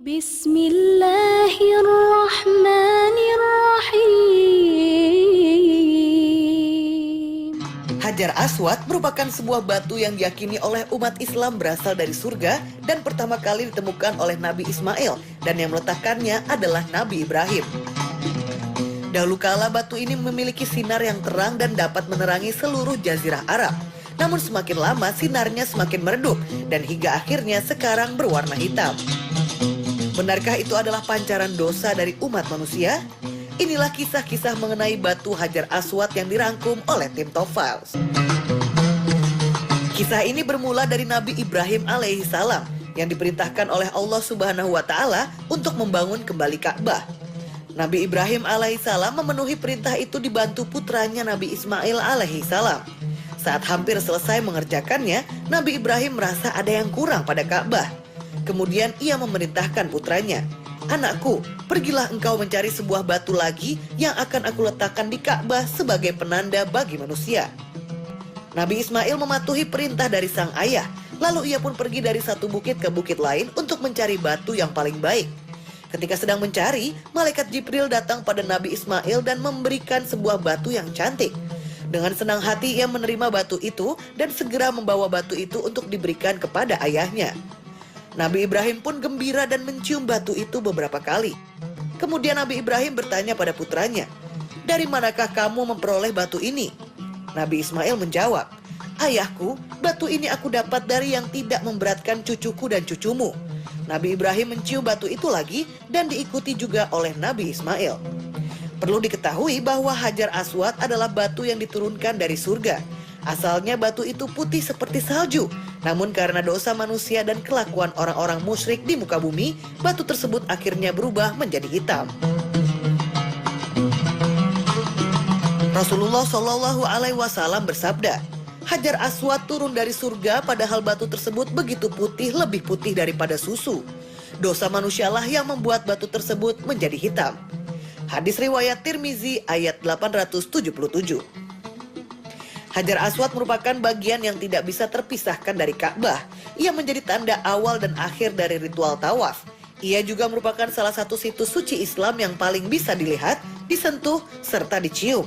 Bismillahirrahmanirrahim. Hajar Aswad merupakan sebuah batu yang diyakini oleh umat Islam berasal dari surga dan pertama kali ditemukan oleh Nabi Ismail, dan yang meletakkannya adalah Nabi Ibrahim. Dahulu kala batu ini memiliki sinar yang terang dan dapat menerangi seluruh jazirah Arab. Namun semakin lama sinarnya semakin meredup dan hingga akhirnya sekarang berwarna hitam. Benarkah itu adalah pancaran dosa dari umat manusia? Inilah kisah-kisah mengenai batu Hajar Aswad yang dirangkum oleh tim Top Files. Kisah ini bermula dari Nabi Ibrahim alaihi salam yang diperintahkan oleh Allah Subhanahu wa taala untuk membangun kembali Ka'bah. Nabi Ibrahim alaihi salam memenuhi perintah itu dibantu putranya Nabi Ismail alaihi salam. Saat hampir selesai mengerjakannya, Nabi Ibrahim merasa ada yang kurang pada Ka'bah. Kemudian ia memerintahkan putranya, "Anakku, pergilah engkau mencari sebuah batu lagi yang akan aku letakkan di Ka'bah sebagai penanda bagi manusia." Nabi Ismail mematuhi perintah dari sang ayah, lalu ia pun pergi dari satu bukit ke bukit lain untuk mencari batu yang paling baik. Ketika sedang mencari, malaikat Jibril datang pada Nabi Ismail dan memberikan sebuah batu yang cantik. Dengan senang hati ia menerima batu itu dan segera membawa batu itu untuk diberikan kepada ayahnya. Nabi Ibrahim pun gembira dan mencium batu itu beberapa kali. Kemudian Nabi Ibrahim bertanya pada putranya, "Dari manakah kamu memperoleh batu ini?" Nabi Ismail menjawab, "Ayahku, batu ini aku dapat dari yang tidak memberatkan cucuku dan cucumu." Nabi Ibrahim mencium batu itu lagi dan diikuti juga oleh Nabi Ismail. Perlu diketahui bahwa Hajar Aswad adalah batu yang diturunkan dari surga. Asalnya batu itu putih seperti salju, namun karena dosa manusia dan kelakuan orang-orang musyrik di muka bumi, batu tersebut akhirnya berubah menjadi hitam. Rasulullah Shallallahu Alaihi Wasallam bersabda, "Hajar Aswad turun dari surga, padahal batu tersebut begitu putih, lebih putih daripada susu. Dosa manusialah yang membuat batu tersebut menjadi hitam." Hadis riwayat Tirmizi ayat 877. Hajar Aswad merupakan bagian yang tidak bisa terpisahkan dari Ka'bah. Ia menjadi tanda awal dan akhir dari ritual tawaf. Ia juga merupakan salah satu situs suci Islam yang paling bisa dilihat, disentuh, serta dicium.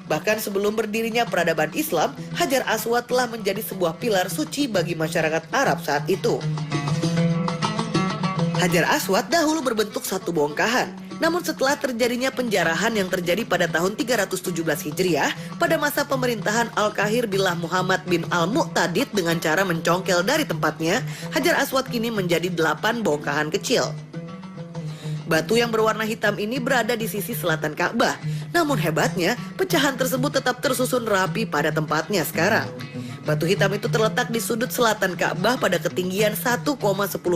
Bahkan sebelum berdirinya peradaban Islam, Hajar Aswad telah menjadi sebuah pilar suci bagi masyarakat Arab saat itu. Hajar Aswad dahulu berbentuk satu bongkahan. Namun setelah terjadinya penjarahan yang terjadi pada tahun 317 Hijriah, pada masa pemerintahan Al-Kahir Billah Muhammad bin Al-Mu'tadid dengan cara mencongkel dari tempatnya, Hajar Aswad kini menjadi 8 bongkahan kecil. Batu yang berwarna hitam ini berada di sisi selatan Ka'bah. Namun hebatnya, pecahan tersebut tetap tersusun rapi pada tempatnya sekarang. Batu hitam itu terletak di sudut selatan Ka'bah pada ketinggian 1,10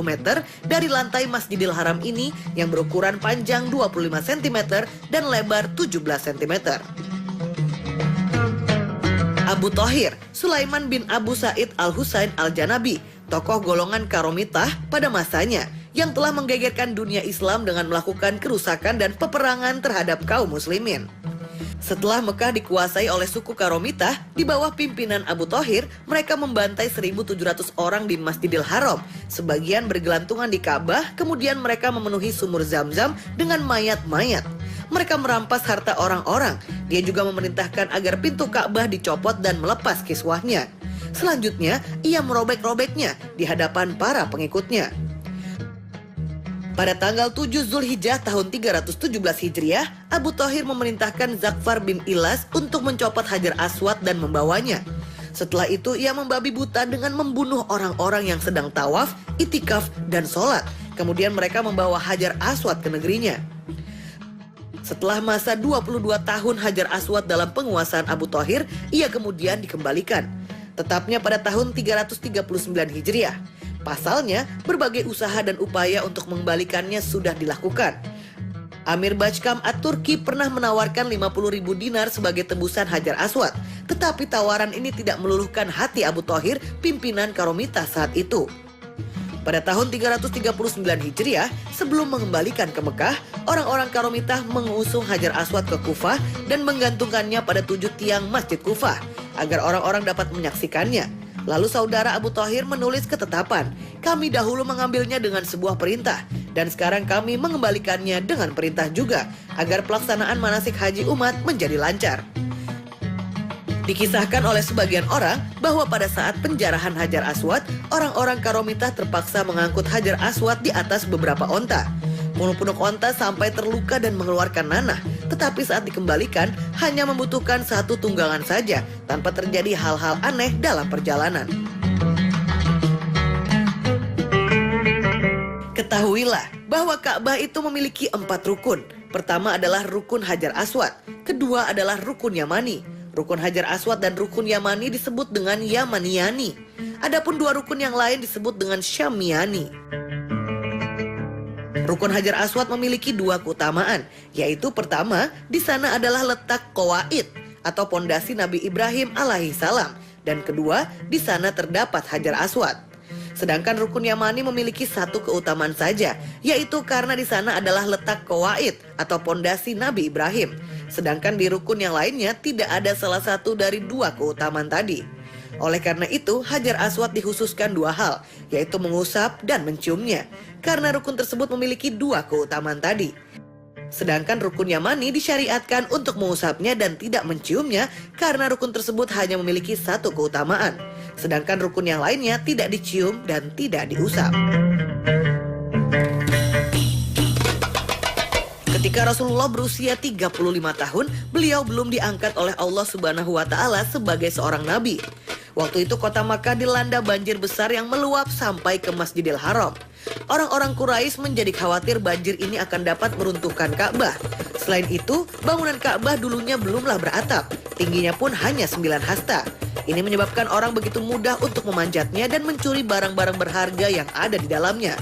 meter dari lantai Masjidil Haram ini yang berukuran panjang 25 cm dan lebar 17 cm. Abu Thohir, Sulaiman bin Abu Sa'id Al-Husain Al-Janabi, tokoh golongan Karomitah pada masanya, yang telah menggegerkan dunia Islam dengan melakukan kerusakan dan peperangan terhadap kaum muslimin. Setelah Mekah dikuasai oleh suku Karomitah, di bawah pimpinan Abu Thohir, mereka membantai 1.700 orang di Masjidil Haram. Sebagian bergelantungan di Ka'bah, kemudian mereka memenuhi sumur Zam-Zam dengan mayat-mayat. Mereka merampas harta orang-orang. Dia juga memerintahkan agar pintu Ka'bah dicopot dan melepas kiswahnya. Selanjutnya, ia merobek-robeknya di hadapan para pengikutnya. Pada tanggal 7 Zulhijjah tahun 317 Hijriah, Abu Thohir memerintahkan Zakfar bin Ilas untuk mencopot Hajar Aswad dan membawanya. Setelah itu ia membabi buta dengan membunuh orang-orang yang sedang tawaf, itikaf, dan sholat. Kemudian mereka membawa Hajar Aswad ke negerinya. Setelah masa 22 tahun Hajar Aswad dalam penguasaan Abu Thohir, ia kemudian dikembalikan. Tetapnya pada tahun 339 Hijriah. Pasalnya, berbagai usaha dan upaya untuk mengembalikannya sudah dilakukan. Amir Bajkam At-Turki pernah menawarkan 50.000 dinar sebagai tebusan Hajar Aswad. Tetapi tawaran ini tidak meluluhkan hati Abu Thohir, pimpinan Karomitah saat itu. Pada tahun 339 Hijriah, sebelum mengembalikan ke Mekah, orang-orang Karomitah mengusung Hajar Aswad ke Kufah dan menggantungkannya pada 7 tiang Masjid Kufah agar orang-orang dapat menyaksikannya. Lalu saudara Abu Thohir menulis ketetapan, "Kami dahulu mengambilnya dengan sebuah perintah, dan sekarang kami mengembalikannya dengan perintah juga agar pelaksanaan manasik haji umat menjadi lancar. Dikisahkan oleh sebagian orang bahwa pada saat penjarahan Hajar Aswad, orang-orang Karomitah terpaksa mengangkut Hajar Aswad di atas beberapa onta. Punuk-punuk onta sampai terluka dan mengeluarkan nanah, tetapi saat dikembalikan hanya membutuhkan satu tunggangan saja tanpa terjadi hal-hal aneh dalam perjalanan. Ketahuilah bahwa Ka'bah itu memiliki 4 rukun. Pertama adalah rukun Hajar Aswad, kedua adalah rukun Yamani. Rukun Hajar Aswad dan rukun Yamani disebut dengan Yamaniyani. Adapun 2 rukun yang lain disebut dengan Syamiyani. Rukun Hajar Aswad memiliki 2 keutamaan, yaitu pertama, di sana adalah letak qawaid atau pondasi Nabi Ibrahim alaihissalam, dan kedua, di sana terdapat Hajar Aswad. Sedangkan rukun Yamani memiliki 1 keutamaan saja, yaitu karena di sana adalah letak qawaid atau pondasi Nabi Ibrahim. Sedangkan di rukun yang lainnya tidak ada salah satu dari 2 keutamaan tadi. Oleh karena itu, Hajar Aswad dikhususkan 2 hal, yaitu mengusap dan menciumnya, karena rukun tersebut memiliki 2 keutamaan tadi. Sedangkan rukun Yamani disyariatkan untuk mengusapnya dan tidak menciumnya, karena rukun tersebut hanya memiliki 1 keutamaan. Sedangkan rukun yang lainnya tidak dicium dan tidak diusap. Ketika Rasulullah berusia 35 tahun, beliau belum diangkat oleh Allah Subhanahu wa Ta'ala sebagai seorang nabi. Waktu itu kota Makkah dilanda banjir besar yang meluap sampai ke Masjidil Haram. Orang-orang Quraisy menjadi khawatir banjir ini akan dapat meruntuhkan Ka'bah. Selain itu, bangunan Ka'bah dulunya belumlah beratap, tingginya pun hanya 9 hasta. Ini menyebabkan orang begitu mudah untuk memanjatnya dan mencuri barang-barang berharga yang ada di dalamnya.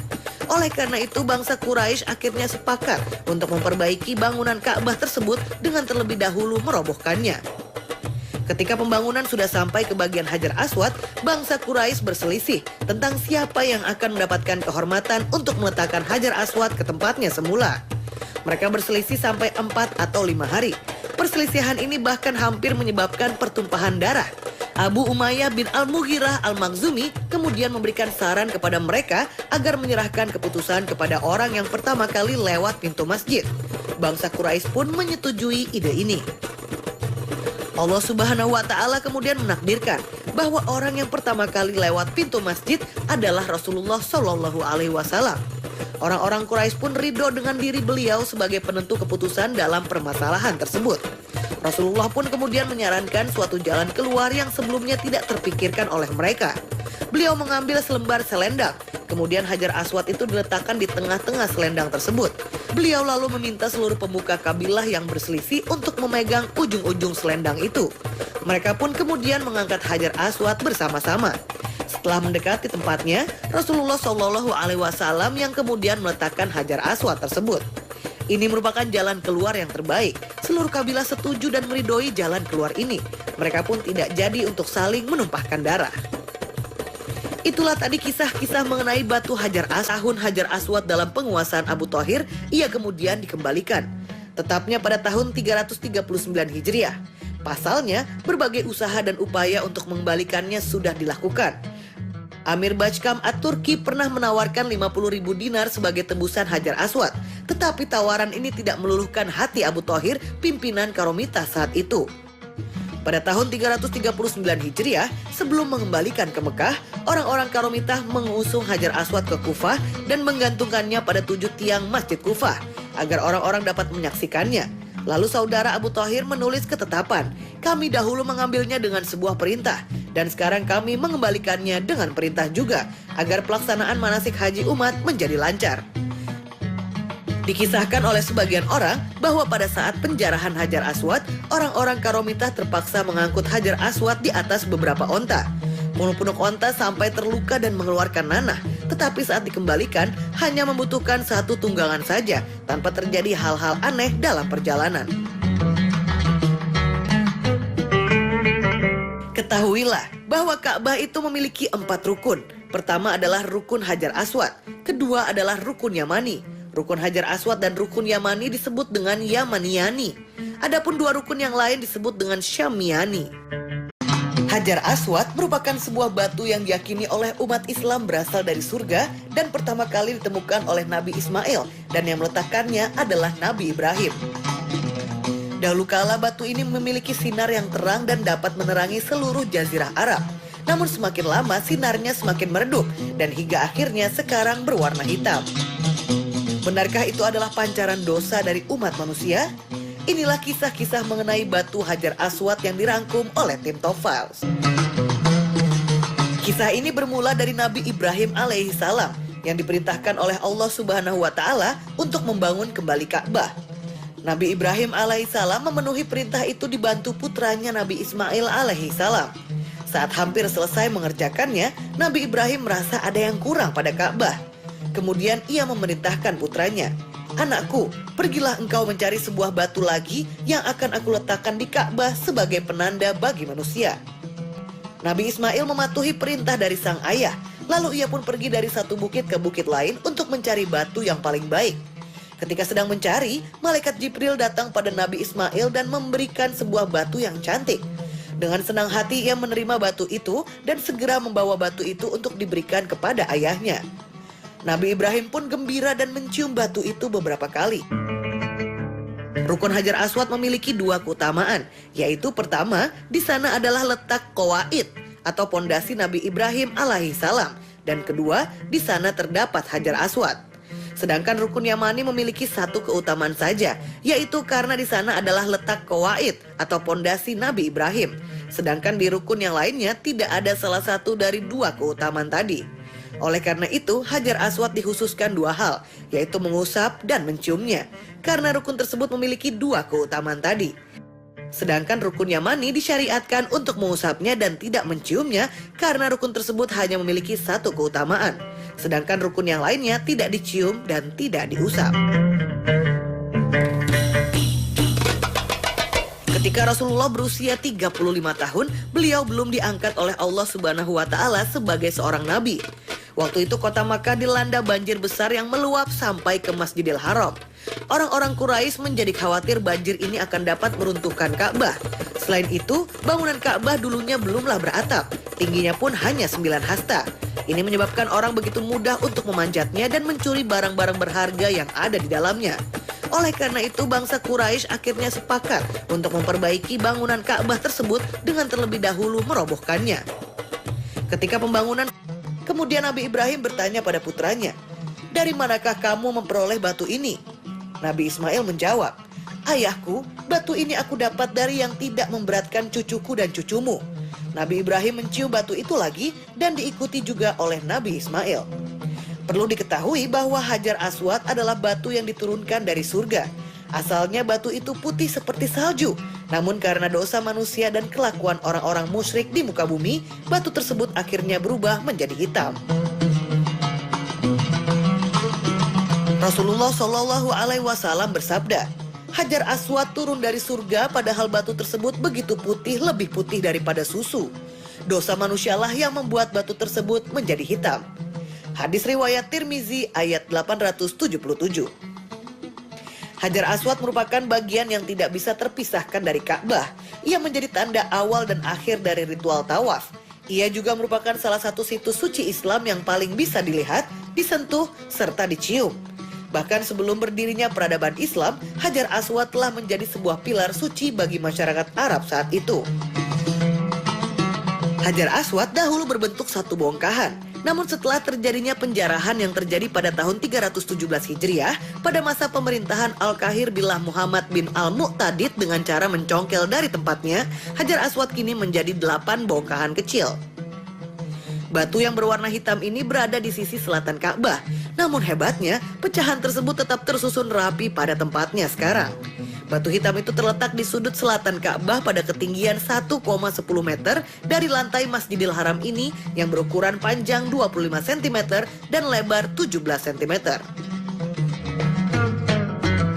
Oleh karena itu, bangsa Quraisy akhirnya sepakat untuk memperbaiki bangunan Ka'bah tersebut dengan terlebih dahulu merobohkannya. Ketika pembangunan sudah sampai ke bagian Hajar Aswad, bangsa Quraisy berselisih tentang siapa yang akan mendapatkan kehormatan untuk meletakkan Hajar Aswad ke tempatnya semula. Mereka berselisih sampai 4 atau 5 hari. Perselisihan ini bahkan hampir menyebabkan pertumpahan darah. Abu Umayyah bin Al-Mughirah Al-Makhzumi kemudian memberikan saran kepada mereka agar menyerahkan keputusan kepada orang yang pertama kali lewat pintu masjid. Bangsa Quraisy pun menyetujui ide ini. Allah Subhanahu wa Ta'ala kemudian menakdirkan bahwa orang yang pertama kali lewat pintu masjid adalah Rasulullah Shallallahu Alaihi Wasallam. Orang-orang Quraisy pun ridho dengan diri beliau sebagai penentu keputusan dalam permasalahan tersebut. Rasulullah pun kemudian menyarankan suatu jalan keluar yang sebelumnya tidak terpikirkan oleh mereka. Beliau mengambil selembar selendang, kemudian Hajar Aswad itu diletakkan di tengah-tengah selendang tersebut. Beliau lalu meminta seluruh pemuka kabilah yang berselisih untuk memegang ujung-ujung selendang itu. Mereka pun kemudian mengangkat Hajar Aswad bersama-sama. Setelah mendekati tempatnya, Rasulullah Shallallahu Alaihi Wasallam yang kemudian meletakkan Hajar Aswad tersebut. Ini merupakan jalan keluar yang terbaik. Seluruh kabilah setuju dan meridhoi jalan keluar ini. Mereka pun tidak jadi untuk saling menumpahkan darah. Itulah tadi kisah-kisah mengenai batu Hajar Aswad dalam penguasaan Abu Thahir. Ia kemudian dikembalikan. Tetapnya pada tahun 339 Hijriah. Pasalnya, berbagai usaha dan upaya untuk mengembalikannya sudah dilakukan. Amir Bajkam At-Turki pernah menawarkan 50.000 dinar sebagai tebusan Hajar Aswad. Tetapi tawaran ini tidak meluluhkan hati Abu Thahir, pimpinan Karomitah saat itu. Pada tahun 339 Hijriah, sebelum mengembalikan ke Mekah, orang-orang Karomitah mengusung Hajar Aswad ke Kufah dan menggantungkannya pada 7 tiang Masjid Kufah agar orang-orang dapat menyaksikannya. Lalu saudara Abu Thahir menulis ketetapan, kami dahulu mengambilnya dengan sebuah perintah, dan sekarang kami mengembalikannya dengan perintah juga, agar pelaksanaan manasik haji umat menjadi lancar. Dikisahkan oleh sebagian orang bahwa pada saat penjarahan Hajar Aswad, orang-orang Karomitah terpaksa mengangkut Hajar Aswad di atas beberapa onta. Punuk-punuk onta sampai terluka dan mengeluarkan nanah, tetapi saat dikembalikan hanya membutuhkan satu tunggangan saja tanpa terjadi hal-hal aneh dalam perjalanan. Ketahuilah bahwa Ka'bah itu memiliki 4 rukun. Pertama adalah rukun Hajar Aswad, kedua adalah rukun Yamani. Rukun Hajar Aswad dan rukun Yamani disebut dengan Yamaniyani. Adapun 2 rukun yang lain disebut dengan Syamiyani. Hajar Aswad merupakan sebuah batu yang diyakini oleh umat Islam berasal dari surga dan pertama kali ditemukan oleh Nabi Ismail, dan yang meletakkannya adalah Nabi Ibrahim. Dahulu kala batu ini memiliki sinar yang terang dan dapat menerangi seluruh jazirah Arab. Namun semakin lama sinarnya semakin meredup dan hingga akhirnya sekarang berwarna hitam. Benarkah itu adalah pancaran dosa dari umat manusia? Inilah kisah-kisah mengenai batu Hajar Aswad yang dirangkum oleh tim Top Files. Kisah ini bermula dari Nabi Ibrahim alaihissalam yang diperintahkan oleh Allah Subhanahu wa Ta'ala untuk membangun kembali Ka'bah. Nabi Ibrahim alaihissalam memenuhi perintah itu dibantu putranya Nabi Ismail alaihissalam. Saat hampir selesai mengerjakannya, Nabi Ibrahim merasa ada yang kurang pada Ka'bah. Kemudian ia memerintahkan putranya, "Anakku, pergilah engkau mencari sebuah batu lagi yang akan aku letakkan di Ka'bah sebagai penanda bagi manusia." Nabi Ismail mematuhi perintah dari sang ayah, lalu ia pun pergi dari satu bukit ke bukit lain untuk mencari batu yang paling baik. Ketika sedang mencari, malaikat Jibril datang pada Nabi Ismail dan memberikan sebuah batu yang cantik. Dengan senang hati ia menerima batu itu dan segera membawa batu itu untuk diberikan kepada ayahnya. Nabi Ibrahim pun gembira dan mencium batu itu beberapa kali. Rukun Hajar Aswad memiliki dua keutamaan, yaitu pertama, di sana adalah letak qawaid atau pondasi Nabi Ibrahim alaihissalam, dan kedua, di sana terdapat Hajar Aswad. Sedangkan rukun Yamani memiliki satu keutamaan saja, yaitu karena di sana adalah letak qawaid atau pondasi Nabi Ibrahim. Sedangkan di rukun yang lainnya tidak ada salah satu dari dua keutamaan tadi. Oleh karena itu, Hajar Aswad dikhususkan dua hal, yaitu mengusap dan menciumnya, karena rukun tersebut memiliki dua keutamaan tadi. Sedangkan rukun Yamani disyariatkan untuk mengusapnya dan tidak menciumnya, karena rukun tersebut hanya memiliki satu keutamaan. Sedangkan rukun yang lainnya tidak dicium dan tidak diusap. Ketika Rasulullah berusia 35 tahun, beliau belum diangkat oleh Allah Subhanahu wa Ta'ala sebagai seorang nabi. Waktu itu kota Makkah dilanda banjir besar yang meluap sampai ke Masjidil Haram. Orang-orang Quraisy menjadi khawatir banjir ini akan dapat meruntuhkan Ka'bah. Selain itu, bangunan Ka'bah dulunya belumlah beratap, tingginya pun hanya 9 hasta. Ini menyebabkan orang begitu mudah untuk memanjatnya dan mencuri barang-barang berharga yang ada di dalamnya. Oleh karena itu, bangsa Quraisy akhirnya sepakat untuk memperbaiki bangunan Ka'bah tersebut dengan terlebih dahulu merobohkannya. Ketika pembangunan, kemudian Nabi Ibrahim bertanya pada putranya, "Dari manakah kamu memperoleh batu ini?" Nabi Ismail menjawab, "Ayahku, batu ini aku dapat dari yang tidak memberatkan cucuku dan cucumu." Nabi Ibrahim mencium batu itu lagi dan diikuti juga oleh Nabi Ismail. Perlu diketahui bahwa Hajar Aswad adalah batu yang diturunkan dari surga. Asalnya batu itu putih seperti salju, namun karena dosa manusia dan kelakuan orang-orang musyrik di muka bumi, batu tersebut akhirnya berubah menjadi hitam. Rasulullah Shallallahu Alaihi Wasallam bersabda, "Hajar Aswad turun dari surga, padahal batu tersebut begitu putih, lebih putih daripada susu. Dosa manusialah yang membuat batu tersebut menjadi hitam." Hadis riwayat Tirmizi ayat 877. Hajar Aswad merupakan bagian yang tidak bisa terpisahkan dari Ka'bah. Ia menjadi tanda awal dan akhir dari ritual tawaf. Ia juga merupakan salah satu situs suci Islam yang paling bisa dilihat, disentuh, serta dicium. Bahkan sebelum berdirinya peradaban Islam, Hajar Aswad telah menjadi sebuah pilar suci bagi masyarakat Arab saat itu. Hajar Aswad dahulu berbentuk satu bongkahan. Namun setelah terjadinya penjarahan yang terjadi pada tahun 317 Hijriah, pada masa pemerintahan Al-Kahir Billah Muhammad bin Al-Mu'tadid dengan cara mencongkel dari tempatnya, Hajar Aswad kini menjadi 8 bongkahan kecil. Batu yang berwarna hitam ini berada di sisi selatan Ka'bah. Namun hebatnya, pecahan tersebut tetap tersusun rapi pada tempatnya sekarang. Batu hitam itu terletak di sudut selatan Ka'bah pada ketinggian 1,10 meter dari lantai Masjidil Haram ini yang berukuran panjang 25 cm dan lebar 17 cm.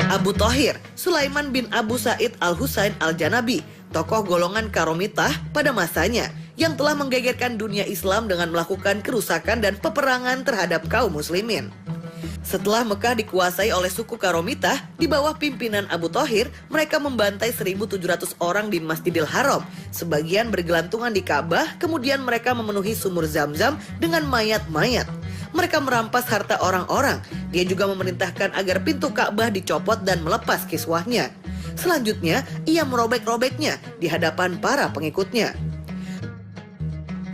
Abu Thahir, Sulaiman bin Abu Sa'id Al-Husain Al-Janabi, tokoh golongan Karomitah pada masanya yang telah menggegerkan dunia Islam dengan melakukan kerusakan dan peperangan terhadap kaum muslimin. Setelah Mekah dikuasai oleh suku Karomitah, di bawah pimpinan Abu Thohir, mereka membantai 1.700 orang di Masjidil Haram. Sebagian bergelantungan di Ka'bah, kemudian mereka memenuhi sumur Zam-Zam dengan mayat-mayat. Mereka merampas harta orang-orang. Dia juga memerintahkan agar pintu Ka'bah dicopot dan melepas kiswahnya. Selanjutnya, ia merobek-robeknya di hadapan para pengikutnya.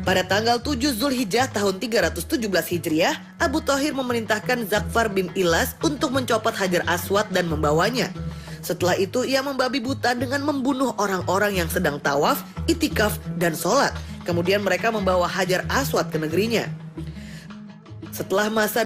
Pada tanggal 7 Zulhijjah tahun 317 Hijriah, Abu Thohir memerintahkan Zafar bin Ilas untuk mencopot Hajar Aswad dan membawanya. Setelah itu ia membabi buta dengan membunuh orang-orang yang sedang tawaf, itikaf, dan sholat. Kemudian mereka membawa Hajar Aswad ke negerinya. Setelah masa